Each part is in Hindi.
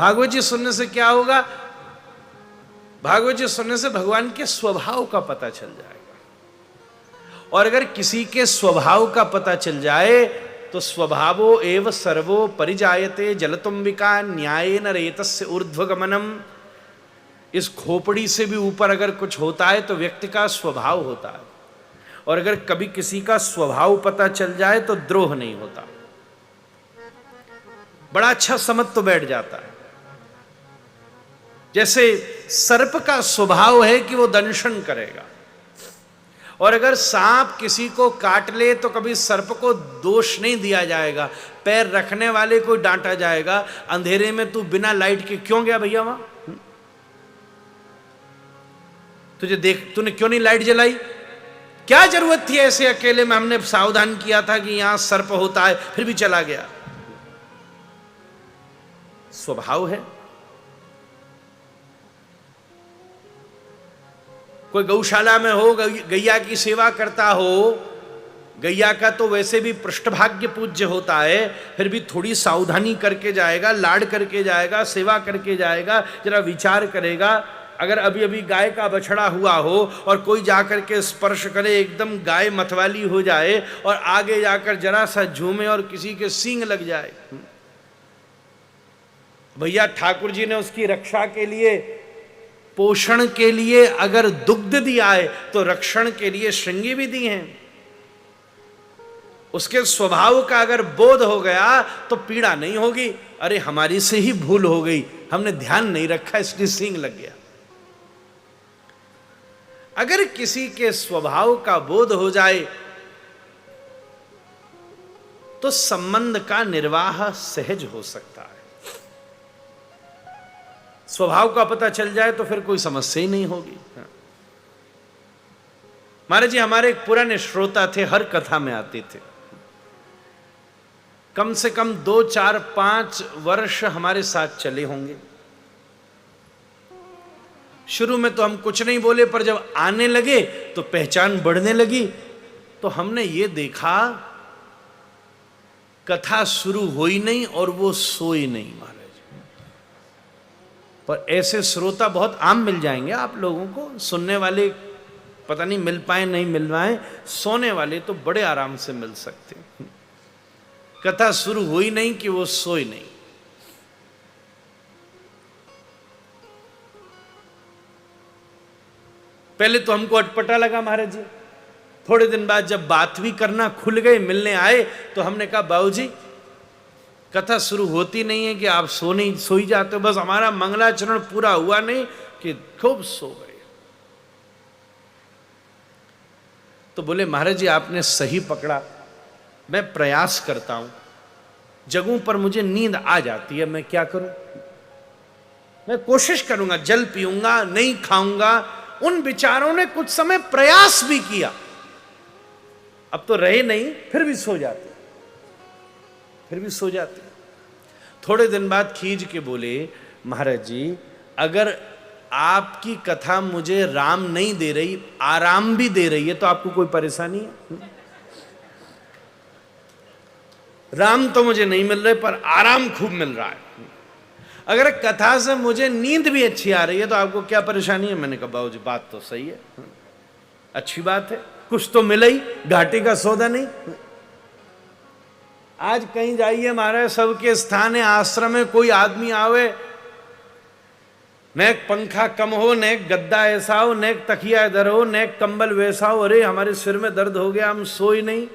भागवत जी सुनने से क्या होगा? भागवत जी सुनने से भगवान के स्वभाव का पता चल जाएगा। और अगर किसी के स्वभाव का पता चल जाए तो स्वभावो एव सर्वो परिजायते जलतुम्बिका न्यायेन रेतस्य ऊर्ध्वगमनम। इस खोपड़ी से भी ऊपर अगर कुछ होता है तो व्यक्ति का स्वभाव होता है। और अगर कभी किसी का स्वभाव पता चल जाए तो द्रोह नहीं होता, बड़ा अच्छा समझ तो बैठ जाता है। जैसे सर्प का स्वभाव है कि वो दंशन करेगा, और अगर सांप किसी को काट ले तो कभी सर्प को दोष नहीं दिया जाएगा, पैर रखने वाले को डांटा जाएगा। अंधेरे में तू बिना लाइट के क्यों गया भैया वहां? तूने क्यों नहीं लाइट जलाई? क्या जरूरत थी ऐसे अकेले में? हमने सावधान किया था कि यहां सर्प होता है, फिर भी चला गया। स्वभाव है। कोई गौशाला में हो, गैया की सेवा करता हो, गैया का तो वैसे भी पृष्ठभाग्य पूज्य होता है, फिर भी थोड़ी सावधानी करके जाएगा, लाड करके जाएगा, सेवा करके जाएगा, जरा विचार करेगा। अगर अभी अभी गाय का बछड़ा हुआ हो और कोई जाकर के स्पर्श करे, एकदम गाय मतवाली हो जाए और आगे जाकर जरा सा झूमे और किसी के सींग लग जाए, भैया ठाकुर जी ने उसकी रक्षा के लिए, पोषण के लिए अगर दुग्ध दिया है तो रक्षण के लिए श्रृंगी भी दी हैं। उसके स्वभाव का अगर बोध हो गया तो पीड़ा नहीं होगी। अरे हमारी से ही भूल हो गई, हमने ध्यान नहीं रखा इसलिए सींग लग गया। अगर किसी के स्वभाव का बोध हो जाए तो संबंध का निर्वाह सहज हो सकता है। स्वभाव का पता चल जाए तो फिर कोई समस्या ही नहीं होगी। महाराज जी हमारे एक पुराने श्रोता थे, हर कथा में आते थे। कम से कम 2, 4, 5 वर्ष हमारे साथ चले होंगे। शुरू में तो हम कुछ नहीं बोले, पर जब आने लगे तो पहचान बढ़ने लगी। तो हमने ये देखा, कथा शुरू हुई नहीं और वो सोई नहीं महाराज। पर ऐसे श्रोता बहुत आम मिल जाएंगे आप लोगों को। सुनने वाले पता नहीं मिल पाए नहीं मिल पाए, सोने वाले तो बड़े आराम से मिल सकते हैं। कथा शुरू हुई नहीं कि वो सोई नहीं। पहले तो हमको अटपटा लगा महाराज जी। थोड़े दिन बाद जब बात भी करना खुल गए, मिलने आए, तो हमने कहा बाबूजी कथा शुरू होती नहीं है कि आप सोई जाते हो, बस हमारा मंगलाचरण पूरा हुआ नहीं कि खूब सो गए। तो बोले महाराज जी आपने सही पकड़ा, मैं प्रयास करता हूं, जगहों पर मुझे नींद आ जाती है, मैं क्या करूं? मैं कोशिश करूंगा, जल पीऊंगा, नहीं खाऊंगा। उन विचारों ने कुछ समय प्रयास भी किया, अब तो रहे नहीं, फिर भी सो जाते। थोड़े दिन बाद खींच के बोले महाराज जी अगर आपकी कथा मुझे राम नहीं दे रही, आराम भी दे रही है, तो आपको कोई परेशानी है? राम तो मुझे नहीं मिल रहे पर आराम खूब मिल रहा है। अगर कथा से मुझे नींद भी अच्छी आ रही है तो आपको क्या परेशानी है? मैंने कहा बाबूजी बात तो सही है, अच्छी बात है, कुछ तो मिला ही, घाटे का सौदा नहीं। आज कहीं जाइए महाराज, सबके स्थान है, आश्रम में कोई आदमी आवे, न एक पंखा कम हो, न एक गद्दा ऐसा हो, न एक तकिया इधर हो, न एक कंबल वैसा हो, अरे हमारे सिर में दर्द हो गया, हम सोए नहीं।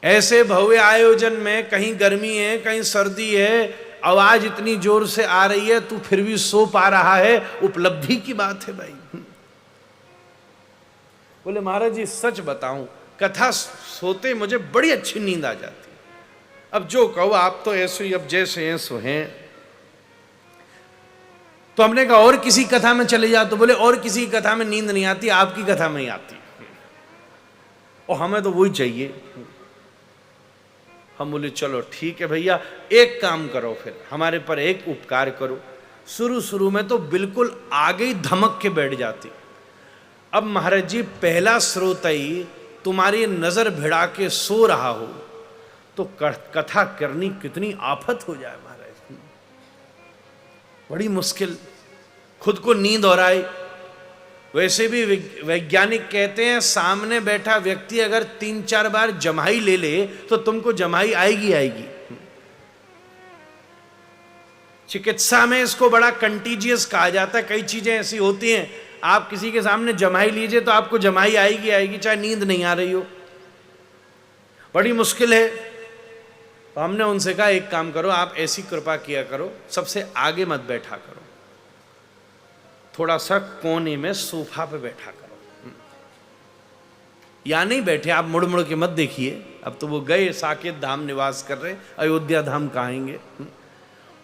ऐसे भव्य आयोजन में कहीं गर्मी है, कहीं सर्दी है, आवाज इतनी जोर से आ रही है, तू फिर भी सो पा रहा है, उपलब्धि की बात है भाई। बोले महाराज जी सच बताऊं, कथा सोते मुझे बड़ी अच्छी नींद आ जाती है। अब जो कहो आप तो ऐसे ही, अब जैसे हैं सो हैं। तो हमने कहा और किसी कथा में चले जाओ, तो बोले और किसी कथा में नींद नहीं आती, आपकी कथा में ही आती, और हमें तो वही चाहिए। हम बोले चलो ठीक है भैया, एक काम करो, फिर हमारे पर एक उपकार करो। शुरू में तो बिल्कुल आगे ही धमक के बैठ जाती। अब महाराज जी पहला श्रोता ही तुम्हारी नजर भिड़ा के सो रहा हो तो कथा करनी कितनी आफत हो जाए महाराज। बड़ी मुश्किल, खुद को नींद और आए। वैसे भी वैज्ञानिक कहते हैं सामने बैठा व्यक्ति अगर 3-4 बार जम्हाई ले ले तो तुमको जम्हाई आएगी आएगी। चिकित्सा में इसको बड़ा कंटीजियस कहा जाता है। कई चीजें ऐसी होती हैं, आप किसी के सामने जम्हाई लीजिए तो आपको जम्हाई आएगी आएगी, चाहे नींद नहीं आ रही हो। बड़ी मुश्किल है। तो हमने उनसे कहा एक काम करो, आप ऐसी कृपा किया करो, सबसे आगे मत बैठा करो, थोड़ा सा कोने में सोफा पे बैठा करो। या नहीं बैठे आप, मुड़ मुड़ के मत देखिए। अब तो वो गए साकेत धाम निवास कर रहे, अयोध्या धाम कहाएंगे।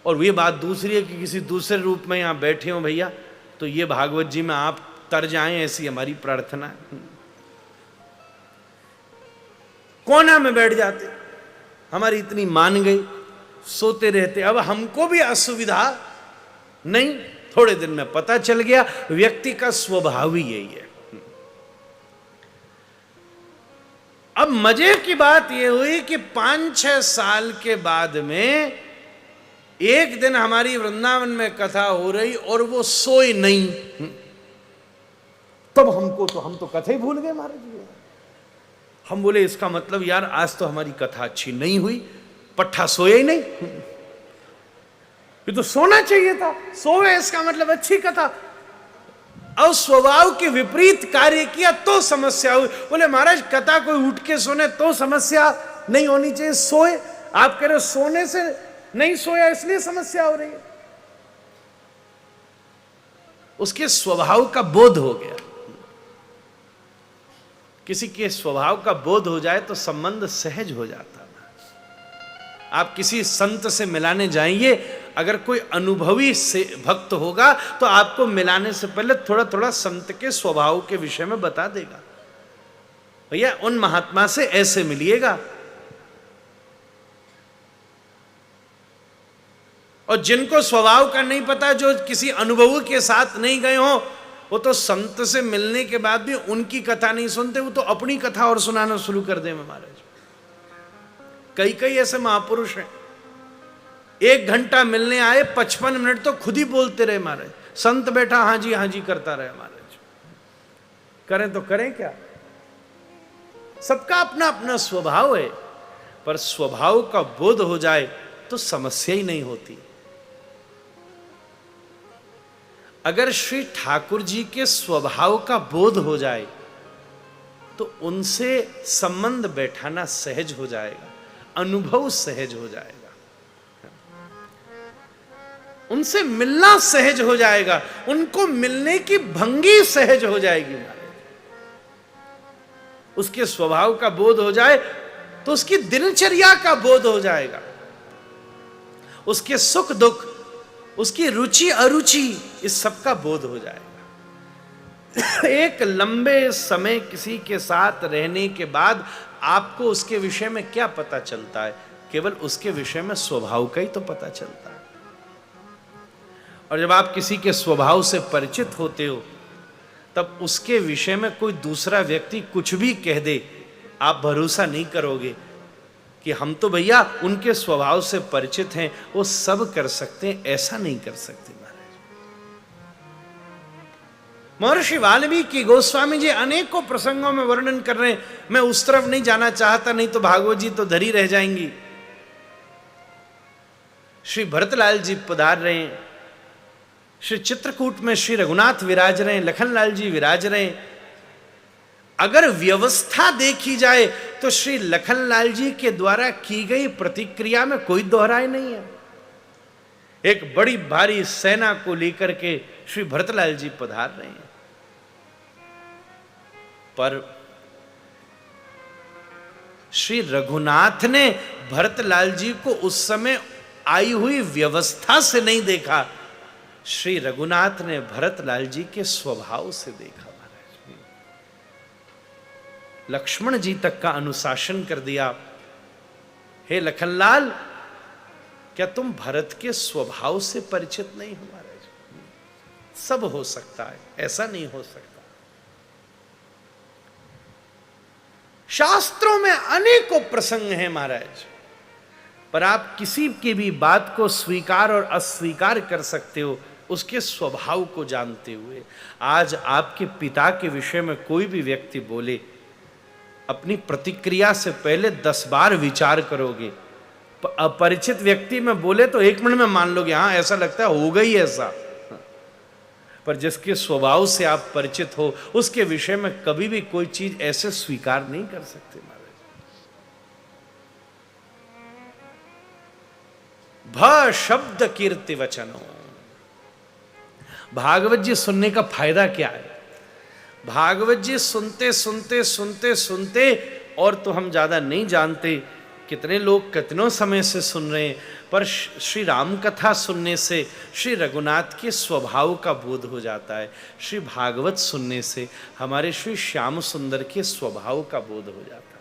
और ये बात दूसरी है कि किसी दूसरे रूप में यहाँ बैठे हो भैया, तो ये भागवत जी में आप तर जाएं, ऐसी हमारी प्रार्थना है। कोना में बैठ जाते, हमारी इतनी मान गई, सोते रहते। अब हमको भी असुविधा नहीं, थोड़े दिन में पता चल गया व्यक्ति का स्वभाव ही यही है। अब मजे की बात यह हुई कि 5-6 साल के बाद में एक दिन हमारी वृंदावन में कथा हो रही और वो सोए नहीं। तब हम तो कथा ही भूल गए महाराज जी। हम बोले इसका मतलब यार आज तो हमारी कथा अच्छी नहीं हुई, पट्ठा सोया ही नहीं। ये तो सोना चाहिए था, सोए इसका मतलब अच्छी कथा। और स्वभाव के विपरीत कार्य किया तो समस्या हुई। बोले महाराज कथा कोई उठ के सोने तो समस्या नहीं होनी चाहिए, सोए। आप कह रहे हो सोने से नहीं सोया इसलिए समस्या हो रही है। उसके स्वभाव का बोध हो गया। किसी के स्वभाव का बोध हो जाए तो संबंध सहज हो जाता है। आप किसी संत से मिलाने जाएंगे, अगर कोई अनुभवी से भक्त होगा तो आपको मिलाने से पहले थोड़ा थोड़ा संत के स्वभाव के विषय में बता देगा, भैया उन महात्मा से ऐसे मिलिएगा। और जिनको स्वभाव का नहीं पता, जो किसी अनुभव के साथ नहीं गए हो, वो तो संत से मिलने के बाद भी उनकी कथा नहीं सुनते, वो तो अपनी कथा और सुनाना शुरू कर दे महाराज। कई ऐसे महापुरुष हैं, 1 घंटा मिलने आए, 55 मिनट तो खुद ही बोलते रहे महाराज। संत बैठा हाँ जी करता रहे महाराज। करें तो करें क्या, सबका अपना अपना स्वभाव है। पर स्वभाव का बोध हो जाए तो समस्या ही नहीं होती। अगर श्री ठाकुर जी के स्वभाव का बोध हो जाए तो उनसे संबंध बैठाना सहज हो जाएगा, अनुभव सहज हो जाएगा, उनसे मिलना सहज हो जाएगा, उनको मिलने की भंगी सहज हो जाएगी। उसके स्वभाव का बोध हो जाए तो उसकी दिनचर्या का बोध हो जाएगा, उसके सुख दुख, उसकी रुचि अरुचि, इस सब का बोध हो जाएगा। एक लंबे समय किसी के साथ रहने के बाद आपको उसके विषय में क्या पता चलता है? केवल उसके विषय में स्वभाव का ही तो पता चलता है। और जब आप किसी के स्वभाव से परिचित होते हो तब उसके विषय में कोई दूसरा व्यक्ति कुछ भी कह दे, आप भरोसा नहीं करोगे कि हम तो भैया उनके स्वभाव से परिचित हैं, वो सब कर सकते हैं, ऐसा नहीं कर सकते महाराज। महर्षि वाल्मीकि गोस्वामी जी अनेकों प्रसंगों में वर्णन कर रहे हैं, मैं उस तरफ नहीं जाना चाहता, नहीं तो भागवत जी तो धरी रह जाएंगी। श्री भरतलाल जी पधार रहे हैं, श्री चित्रकूट में श्री रघुनाथ विराज रहे हैं, लखनलाल जी विराज रहे हैं। अगर व्यवस्था देखी जाए तो श्री लखनलाल जी के द्वारा की गई प्रतिक्रिया में कोई दोहराए नहीं है। एक बड़ी भारी सेना को लेकर के श्री भरतलाल जी पधार रहे हैं, पर श्री रघुनाथ ने भरतलाल जी को उस समय आई हुई व्यवस्था से नहीं देखा, श्री रघुनाथ ने भरतलाल जी के स्वभाव से देखा। लक्ष्मण जी तक का अनुशासन कर दिया, हे लखनलाल क्या तुम भरत के स्वभाव से परिचित नहीं हो महाराज? सब हो सकता है, ऐसा नहीं हो सकता। शास्त्रों में अनेकों प्रसंग हैं महाराज, पर आप किसी की भी बात को स्वीकार और अस्वीकार कर सकते हो उसके स्वभाव को जानते हुए। आज आपके पिता के विषय में कोई भी व्यक्ति बोले, अपनी प्रतिक्रिया से पहले 10 बार विचार करोगे। अपरिचित व्यक्ति में बोले तो 1 मिनट में मान लोगे, हाँ ऐसा लगता है, हो गई ऐसा। पर जिसके स्वभाव से आप परिचित हो उसके विषय में कभी भी कोई चीज ऐसे स्वीकार नहीं कर सकते महाराज। भ शब्द कीर्ति वचनों। भागवत जी सुनने का फायदा क्या है? भागवत जी सुनते सुनते सुनते सुनते, और तो हम ज्यादा नहीं जानते कितने लोग कितनों समय से सुन रहे हैं, पर श्री राम कथा सुनने से श्री रघुनाथ के स्वभाव का बोध हो जाता है। श्री भागवत सुनने से हमारे श्री श्याम सुंदर के स्वभाव का बोध हो जाता है।